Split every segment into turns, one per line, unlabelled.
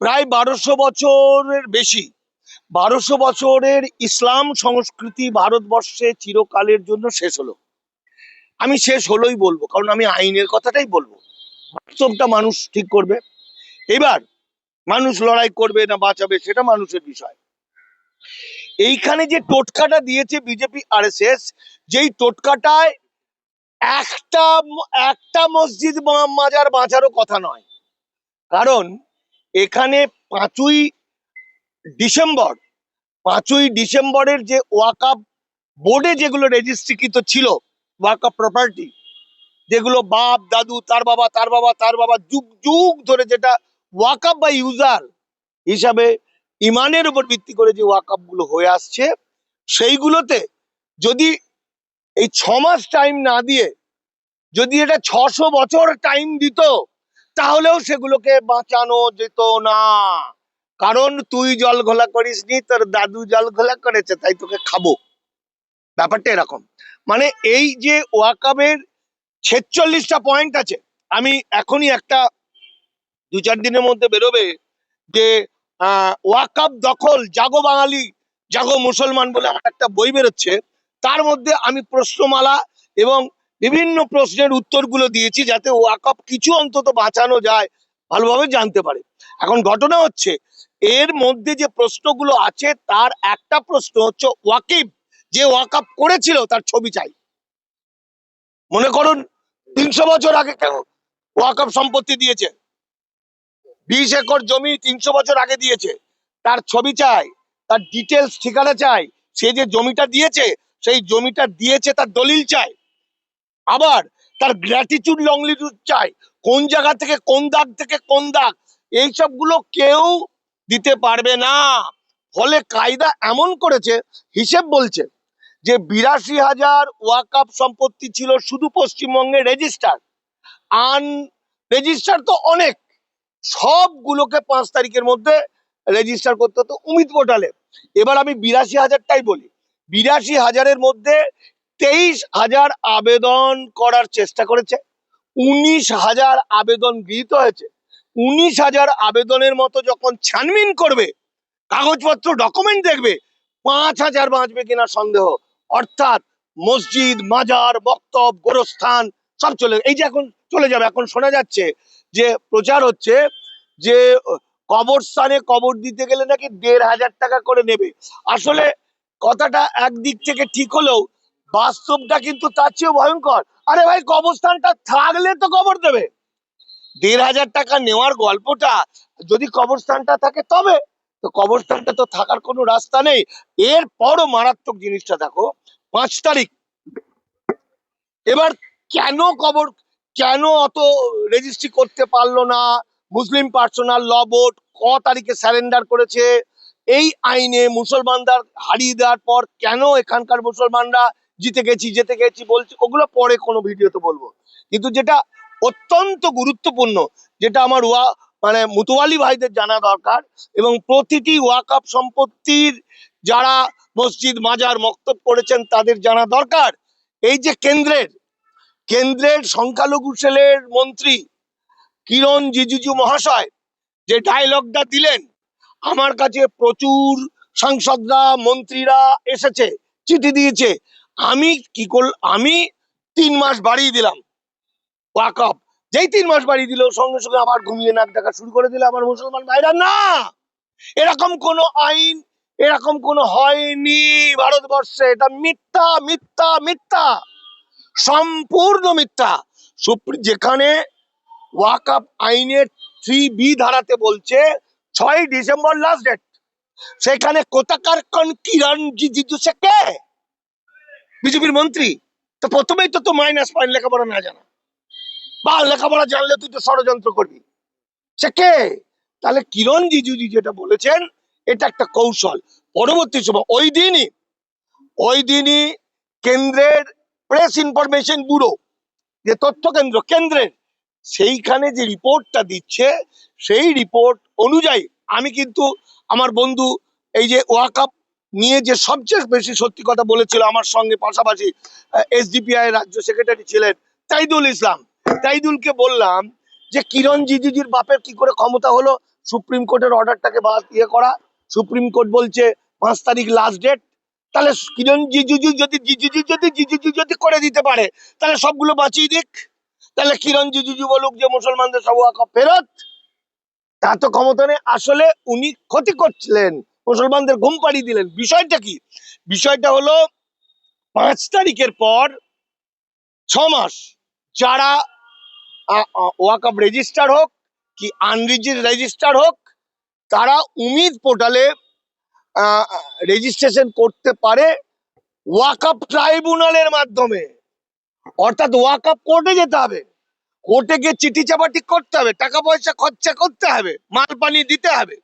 প্রায় 1200 বছরের বেশি, 1200 বছরের ইসলাম সংস্কৃতি ভারতবর্ষে চিরকালের জন্য শেষ হলো। আমি শেষ হলোই বলবো, কারণ আমি আইনের কথাটাই বলবো। বাস্তবটা মানুষ ঠিক করবে। এবার মানুষ লড়াই করবে না বাঁচাবে সেটা মানুষের বিষয়। এইখানে যে টোটকাটা দিয়েছে বিজেপি আরএসএস, যেই টোটকাটায় একটা একটা মসজিদ মাজার বাঁচারও কথা নয়। কারণ এখানে 5ই ডিসেম্বর 5ই ডিসেম্বরের যে ওয়াকফ বোর্ডে যেগুলো রেজিস্ট্রিকৃত ছিল, ওয়াকফ প্রপার্টি, যেগুলো বাপ দাদু তার বাবা তার বাবা তার বাবা যুগ যুগ ধরে যেটা ওয়াকফ বা ইউজার হিসাবে ইমানের উপর ভিত্তি করে যে ওয়াকফ গুলো হয়ে আসছে, সেইগুলোতে যদি এই 6 মাস টাইম না দিয়ে যদি এটা 600 বছর টাইম দিত, তাহলেও সেগুলোকে বাঁচানো যেত না। কারণ তুই জল ঘোলা করিসনি, তোর দাদু জল ঘোলা করেছে, তাই তোকে খাবো। ব্যাপারটা এরকম। মানে এই যে ওয়াকফের 46টা পয়েন্ট আছে, আমি এখনই একটা 2-4 দিনের মধ্যে বেরোবে যে ওয়াকফ দখল, জাগো বাঙালি জাগো মুসলমান বলে আমার একটা বই বেরোচ্ছে। তার মধ্যে আমি প্রশ্নমালা এবং বিভিন্ন প্রশ্নের উত্তরগুলো দিয়েছি, যাতে ওয়াকফ কিছু অন্তত বাঁচানো যায়, ভালোভাবে জানতে পারে। এখন ঘটনা হচ্ছে, এর মধ্যে যে প্রশ্নগুলো আছে তার একটা প্রশ্ন হচ্ছে ওয়াকিব যে ওয়াকফ করেছিল তার ছবি চাই। মনে করুন 300 বছর আগে কেন ওয়াকফ সম্পত্তি দিয়েছে, 20 একর জমি 300 বছর আগে দিয়েছে, তার ছবি চাই, তার ডিটেলস ঠিকানা চাই, সে যে জমিটা দিয়েছে সেই জমিটা দিয়েছে তার দলিল চাই, আবার তার গ্র্যাটিটিউড লংলিটিউড চাই, কোন জায়গা থেকে কোন দাগ থেকে কোন দাগ, এইসব গুলো কেউ দিতে পারবে না। ফলে কায়দা এমন করেছে, হিসেব বলছে যে 82,000 ওয়াকফ সম্পত্তি ছিল শুধু পশ্চিমবঙ্গে রেজিস্টার। আনরেজিস্টার তো অনেক, সবগুলোকে 5 তারিখের মধ্যে রেজিস্টার করতে হতো উমিদ পোর্টালে। এবার আমি 82,000টাই বলি, 82,000-এর মধ্যে 23,000 আবেদন করার চেষ্টা করেছে, 19,000 আবেদন গৃহীত হয়েছে। 19,000 আবেদনের মতো যখন ছানবিন করবে, কাগজপত্র ডকুমেন্ট দেখবে, 5,000 বাঁচবে কিনা সন্দেহ। অর্থাৎ মসজিদ মাজার বক্তব গোরস্থান সব এই যে এখন চলে যাবে। এখন শোনা যাচ্ছে যে প্রচার হচ্ছে যে কবরস্থানে কবর দিতে গেলে নাকি 1,500 টাকা করে নেবে। আসলে কথাটা একদিক থেকে ঠিক হলেও বাস্তবটা কিন্তু তার চেয়েও ভয়ঙ্কর। আরে ভাই, কবরস্থানটা থাকলে তো কবর দেবে। 1,500 টাকা নেওয়ার গল্পটা, যদি কবরস্থানটা থাকে তবে, তো কবরস্থানটা তো থাকার কোনো রাস্তা নেই। এরপরও মারাত্মক জিনিসটা দেখো, 5 তারিখ। এবার কেন কেন অত রেজিস্ট্রি করতে পারলো না মুসলিম পার্সোনাল ল বোর্ড? তারিখে স্যারেন্ডার করেছে। এই আইনে মুসলমানদের হারিয়ে দেওয়ার পর কেন এখানকার মুসলমানরা জিতে গেছি বলছে, ওগুলো পরে কোনো ভিডিওতে বলবো। কিন্তু যেটা অত্যন্ত গুরুত্বপূর্ণ, যেটা আমার মানে মুতোয়ালি ভাইদের জানা দরকার, এবং প্রতিটি ওয়াকফ সম্পত্তির যারা মসজিদ মাজার মক্তব করেছেন তাদের জানা দরকার, এই যে কেন্দ্রের সংখ্যালঘু সেলের মন্ত্রী কিরণ রিজিজু মহাশয় যে ডায়লগটা দিলেন, আমার কাছে প্রচুর সাংসদরা মন্ত্রীরা এসেছে, চিঠি দিয়েছে, আমি কি আমি 3 মাস বাড়িয়ে দিলাম ওয়াকফ। যেই 3 মাস বাড়িয়ে দিল, সঙ্গে সঙ্গে আবার ঘুমিয়ে নাক ডাকা শুরু করে দিল আমার মুসলমান ভাইরা। না, এরকম কোন আইন, এরকম কোন হয়নি ভারতবর্ষে। এটা মিথ্যা মিথ্যা মিথ্যা, সম্পূর্ণ মিথ্যা। যেখানে ওয়াকফ আইনের 3B ধারাতে বলছে 6ই ডিসেম্বর লাস্ট ডেট, সেখানে কোথাকার কিরণ রিজিজু সে কে? বিজেপির মন্ত্রী। তো প্রথমেই তো মাইনাস পয়েন্ট, লেখাপড়া না জানা, বা লেখাপড়া জানলে তুই তো ষড়যন্ত্র করবি। সে কে? তাহলে কিরণ রিজিজু যেটা বলেছেন এটা একটা কৌশল। পরবর্তী সময় ওই দিনই কেন্দ্রের প্রেস ইনফরমেশন ব্যুরো, যে তথ্য কেন্দ্রের সেইখানে যে রিপোর্টটা দিচ্ছে, সেই রিপোর্ট অনুযায়ী আমি কিন্তু আমার বন্ধু এই যে ওয়াকফ নিয়ে যে সবচেয়ে বেশি সত্যি কথা বলেছিল আমার সঙ্গে, পাশাপাশি এসডিপিআই রাজ্য সেক্রেটারি ছিলেন তাইদুল ইসলাম, তাইদুলকে বললাম যে কিরণ রিজিজুর বাপের কি করে ক্ষমতা হলো? সুপ্রিম কোর্টের অর্ডারটাকে করা। সুপ্রিম কোর্ট বলছে 5 তারিখ লাস্ট ডেট। তাহলে কিরণ জিজুজু যদি করে দিতে পারে, তাহলে সবগুলো বাঁচিয়ে দিক। তাহলে কিরণ জিজুজু বলুক যে মুসলমানদের সব ওয়াকফ ফেরত। এত ক্ষমতা নেই। আসলে উনি ক্ষতি করছিলেন, মুসলমানদের ঘুম পাড়িয়ে দিলেন। বিষয়টা কি? বিষয়টা হলো 5 তারিখের পর 6 মাস যারা ওয়াকফ রেজিস্টার হোক কি রেজিস্টার হোক, তারা উমিদ পোর্টালে রেজিস্ট্রেশন করতে পারে ওয়াকফ ট্রাইব্যুনালের মাধ্যমে। অর্থাৎ ওয়াকফ কোর্টে যেতে হবে, কোর্টে গিয়ে চিঠি চাপাটি করতে হবে, টাকা পয়সা খরচা করতে হবে, মাল পানি দিতে হবে,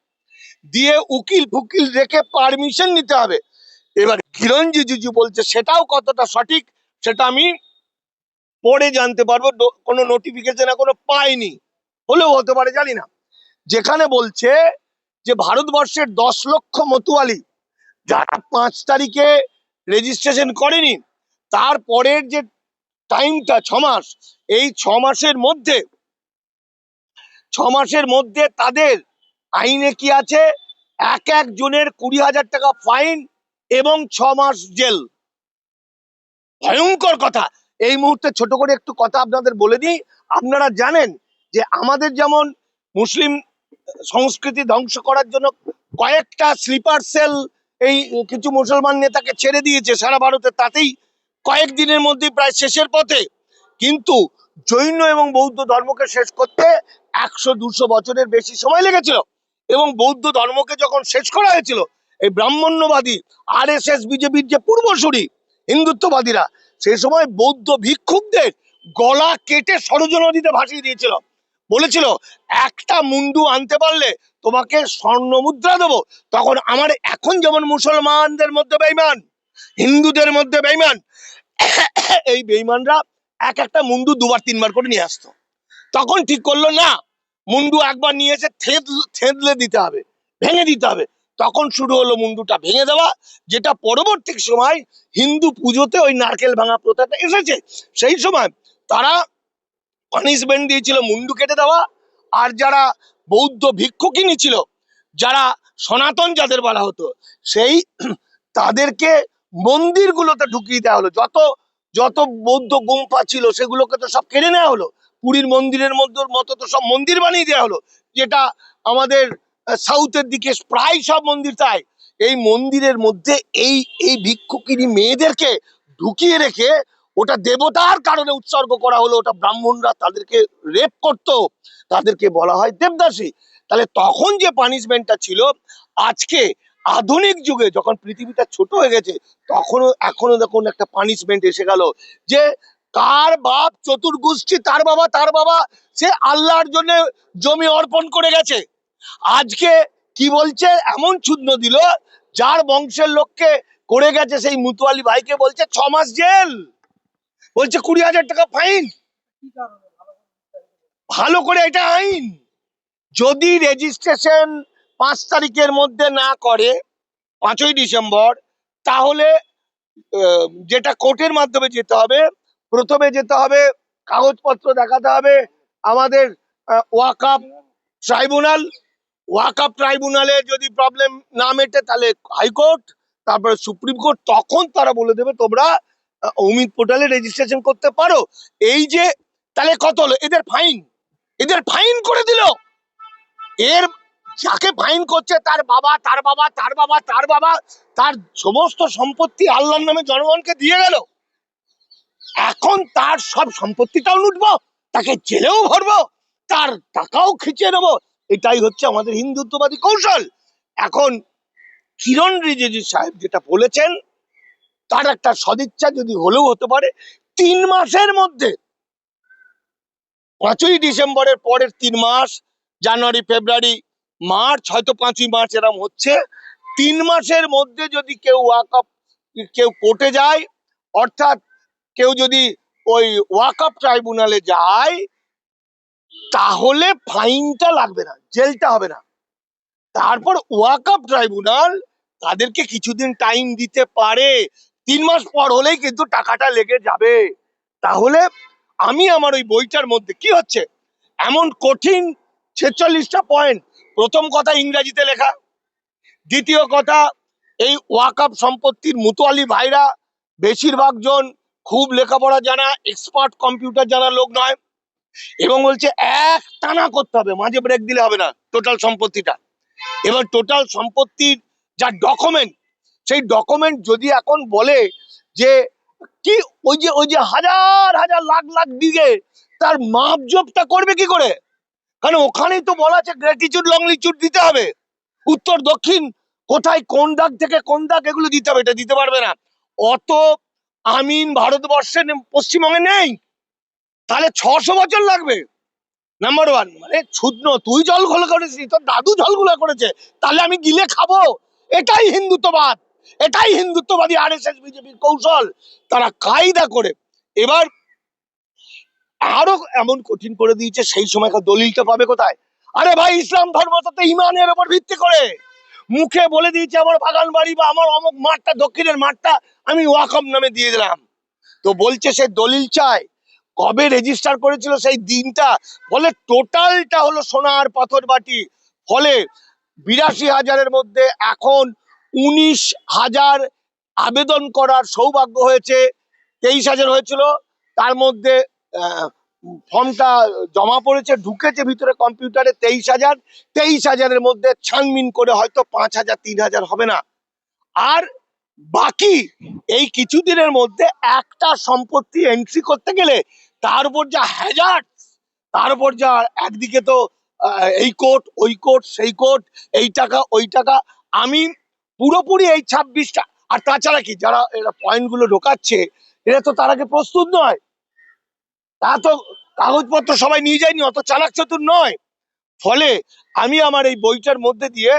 দিয়ে উকিল ফুকিল রেখে পারমিশন নিতে হবে। এবার কিরণ রিজিজু বলছে, সেটাও কতটা সঠিক সেটা আমি পরে জানতে পারবো, কোনো নোটিফিকেশন এখনো পাইনি, হলেও হতে পারে জানি না। যেখানে বলছে যে ভারতবর্ষের 10 লক্ষ মতুয়ালি যারা 5 তারিখে রেজিস্ট্রেশন করেনি, তারপরের যে টাইমটা 6 মাস, এই 6 মাসের মধ্যে তাদের আইনে কি আছে, এক জনের 20,000 টাকা ফাইন এবং 6 মাস জেল। ভয়ঙ্কর কথা। এই মুহূর্তে ছোট করে একটু কথা আপনাদের বলে দিই। আপনারা জানেন যে আমাদের যেমন মুসলিম সংস্কৃতি ধ্বংস করার জন্য কয়েকটা স্লিপার সেল এই কিছু মুসলমান নেতাকে ছেড়ে দিয়েছে সারা ভারতে, তাতেই কয়েকদিনের মধ্যে প্রায় শেষের পথে। কিন্তু জৈন এবং বৌদ্ধ ধর্মকে শেষ করতে 100-200 বছরের বেশি সময় লেগেছিল। এবং বৌদ্ধ ধর্মকে যখন শেষ করা হয়েছিল, এই ব্রাহ্মণ্যবাদী RSS বিজেপির যে পূর্বসূরি হিন্দুত্ববাদীরা, সেই সময় বৌদ্ধ ভিক্ষুকদের গলা কেটে সরজ নদীতে ভাসিয়ে দিয়েছিল। বলেছিল একটা মুন্ডু আনতে পারলে তোমাকে স্বর্ণ মুদ্রা দেবো। তখন আমার এখন যেমন মুসলমানদের মধ্যে বেঈমান, হিন্দুদের মধ্যে বেঈমান, এই বেঈমানরা একটা মুন্ডু 2-3 বার করে নিয়ে আসতো। তখন ঠিক করলো না, মুন্ডু একবার নিয়ে এসে থেঁতলে দিতে হবে, ভেঙে দিতে হবে। তখন শুরু হলো মুন্ডুটা ভেঙে দেওয়া, যেটা পরবর্তী সময় হিন্দু পুজোতে ওই নারকেল ভাঙা প্রথাটা এসেছে। সেই সময় তারা পানিশমেন্ট দিয়েছিল মুন্ডু কেটে দেওয়া। আর যারা বৌদ্ধ ভিক্ষুকিনী ছিল, যারা সনাতন যাদের বলা হতো, সেই তাদেরকে মন্দিরগুলোতে ঢুকিয়ে দেওয়া হলো। যত যত বৌদ্ধ গুম্ফা ছিল সেগুলোকে তো সব কেড়ে নেওয়া হলো। পুরীর মন্দিরের মতো তো সব মন্দির বানিয়ে দেওয়া হলো, যেটা আমাদের সাউথের দিকে প্রায় সব মন্দির তাই। এই মন্দিরের মধ্যে এই এই ভিক্ষুকিনী মেয়েদেরকে ঢুকিয়ে রেখে ওটা দেবতার কারণে উৎসর্গ করা হলো। ওটা ব্রাহ্মণরা তাদেরকে রেপ করত, তাদেরকে বলা হয় দেবদাসী। তাহলে তখন যে পানিশমেন্টটা ছিল, আজকে আধুনিক যুগে যখন পৃথিবীটা ছোট হয়ে গেছে, এখনো দেখুন একটা পানিশমেন্ট এসে গেল যে কার বাপ চতুর্গোষ্ঠী, তার বাবা সে আল্লাহর জন্য জমি অর্পণ করে গেছে। আজকে কি বলছে, এমন চূর্ণ দিল, যার বংশের লোককে করে গেছে সেই মুতুয়ালি ভাইকে বলছে 6 মাস জেল, বলছে 20,000 টাকা ফাইন। ভালো করে, এটা আইন। যদি রেজিস্ট্রেশন 5 তারিখের মধ্যে না করে, 5ই ডিসেম্বর, তাহলে যেটা কোর্টের মাধ্যমে যেতে হবে, প্রথমে যেতে হবে কাগজপত্র দেখাতে হবে আমাদের ওয়াকফ ট্রাইব্যুনাল। ওয়াকফ ট্রাইব্যুনালে যদি প্রবলেম না মেটে, তাহলে হাইকোর্ট, তারপরে সুপ্রিম কোর্ট। তখন তারা বলে দেবে তোমরা উমিদ পোর্টালে রেজিস্ট্রেশন করতে পারো। এই যে তাহলে কত হলো এদের ফাইন করে দিল। এর যাকে ফাইন করছে তার বাবা, তার বাবা, তার বাবা, তার বাবা, তার সমস্ত সম্পত্তি আল্লাহর নামে জনগণকে দিয়ে গেল। এখন তার সব সম্পত্তিটাও লুটবো, তাকে জেলেও ভরবো, তার টাকাও খিচিয়ে নেবো। এটাই হচ্ছে আমাদের হিন্দুত্ববাদী কৌশল। এখন কিরণ রিজিজু সাহেব যেটা বলেছেন, তার একটা সদিচ্ছা যদি হলেও হতে পারে। 3 মাসের মধ্যে, 5ই ডিসেম্বরের পরের 3 মাস, জানুয়ারি, ফেব্রুয়ারি, মার্চ, হয়তো 5ই মার্চ এরকম হচ্ছে, 3 মাসের মধ্যে যদি কেউ কোর্টে যায়, অর্থাৎ কেউ যদি ওই ওয়াকফ ট্রাইব্যুনালে যায়, তাহলে ফাইনটা লাগবে না, জেলটা হবে না। তারপর ওয়াকফ ট্রাইব্যুনাল তাদেরকে কিছুদিন টাইম দিতে পারে, 3 মাস পর হলেই কিন্তু টাকাটা লেগে যাবে। তাহলে আমি আমার ওই বইটার মধ্যে কি হচ্ছে, এমন কঠিন 46টা পয়েন্ট। প্রথম কথা ইংরেজিতে লেখা, দ্বিতীয় কথা এই ওয়াকফ সম্পত্তির মুতোয়ালি ভাইরা বেশিরভাগ জন খুব লেখাপড়া জানা, এক্সপার্ট কম্পিউটার জানা লোক নয়, এবং বলছে এক টানা করতে হবে, মাঝে ব্রেক দিলে হবে না টোটাল সম্পত্তিটা। এবার টোটাল সম্পত্তির যা ডকুমেন্ট, সেই ডকুমেন্ট যদি এখন বলে যে কি ওই যে হাজার হাজার লাখ লাখ বিঘে, তার মাপজোপটা করবে কি করে? কারণ ওখানেই তো বলা আছে গ্র্যাটিটিউড লংলিটিউড দিতে হবে, উত্তর দক্ষিণ কোথায় কোন দাগ থেকে কোন দাগ এগুলো দিতে হবে, এটা দিতে পারবে না। অত আমিন ভারতবর্ষে পশ্চিমবঙ্গে নেই, তাহলে 600 বছর লাগবে। নাম্বার ওয়ান, মানে ছুদ্র তুই জল ঘোলা করেছিস, তোর দাদু জল ঘোলা করেছে, তাহলে আমি গিলে খাবো? এটাই হিন্দুত্ববাদ, এটাই হিন্দুত্ববাদী আরএসএস বিজেপির কৌশল, তারা কায়দা করে। এবার আরো এমন কঠিন করে দিয়েছে, সেই সময়কার দলিলটা পাবে কোথায়? আরে ভাই, ইসলাম ধর্ম তো ইমানের উপর ভিত্তি করে, মুখে বলে দিয়েছে আমার বাগান বাড়ি বা আমার অমুক মাঠটা, দক্ষিণের মাঠটা আমি ওয়াকফ নামে দিয়ে দিলাম। তো বলছে সে দলিল চায়, কবে রেজিস্টার করেছিল সেই দিনটা, ফলে টোটালটা হলো সোনার পাথর বাটি। ফলে 82,000-এর মধ্যে এখন 19,000 আবেদন করার সৌভাগ্য হয়েছে। 23,000 হয়েছিল, তার মধ্যে ফর্মটা জমা পড়েছে, ঢুকেছে ভিতরে কম্পিউটারে 23,000। 23,000-এর মধ্যে ছানবিন করে হয়তো 5,000 3,000 হবে না। আর বাকি এই কিছুদিনের মধ্যে একটা সম্পত্তি এন্ট্রি করতে গেলে তার উপর যা হ্যাজার্ড, তার উপর যা একদিকে তো এই কোর্ট ওই কোর্ট সেই কোর্ট, এই টাকা ওই টাকা, আমি পুরোপুরি এই 26টা। আর তাছাড়া কি, যারা এরা পয়েন্টগুলো ঢোকাচ্ছে এরা তো তার আগে প্রস্তুত নয়, তা তো কাগজপত্র সবাই নিয়ে যায়নি, অত চালাক চতুর নয়। ফলে আমি আমার এই বইটার মধ্যে দিয়ে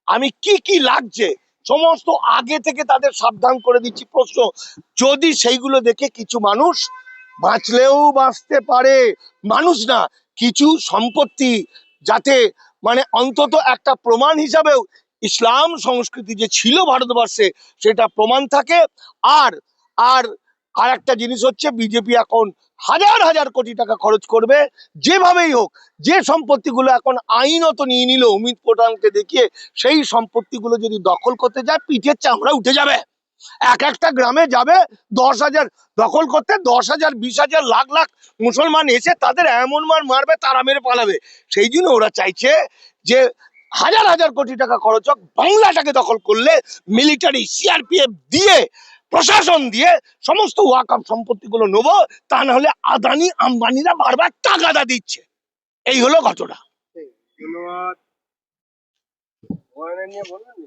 আমি কি কি লাগছে সমস্ত আগে থেকে তাদের সাবধান করে দিচ্ছি। প্রশ্ন, যদি সেইগুলো দেখে কিছু মানুষ বাঁচলেও বাঁচতে পারে, মানুষ না, কিছু সম্পত্তি, যাতে মানে অন্তত একটা প্রমাণ হিসাবেও ইসলাম সংস্কৃতি যে ছিল ভারতবর্ষে সেটা প্রমাণ থাকে। আর আর আর একটা জিনিস হচ্ছে, বিজেপি এখন হাজার হাজার কোটি টাকা খরচ করবে যেভাবেই হোক, যে সম্পত্তিগুলো এখন আইনত নিয়ে নিল অমিত পোটালকে দেখিয়ে, সেই সম্পত্তিগুলো যদি দখল করতে যায় পিঠের চামড়া উঠে যাবে। এক একটা গ্রামে যাবে 10,000 দখল করতে, 10,000 20,000 লাখ লাখ মুসলমান এসে তাদের এমন মার মারবে তারা মেরে পালাবে। সেই জন্য ওরা চাইছে যে হাজার হাজার কোটি টাকা খরচ হোক, বাংলাটাকে দখল করলে মিলিটারি সিআরপিএফ দিয়ে, প্রশাসন দিয়ে সমস্ত ওয়াকফ সম্পত্তিগুলো নেবো, তা না হলে আদানি আম্বানিরা বারবার টাকাটা দিচ্ছে। এই হলো ঘটনা।
ধন্যবাদ। নিয়ে বলবেন?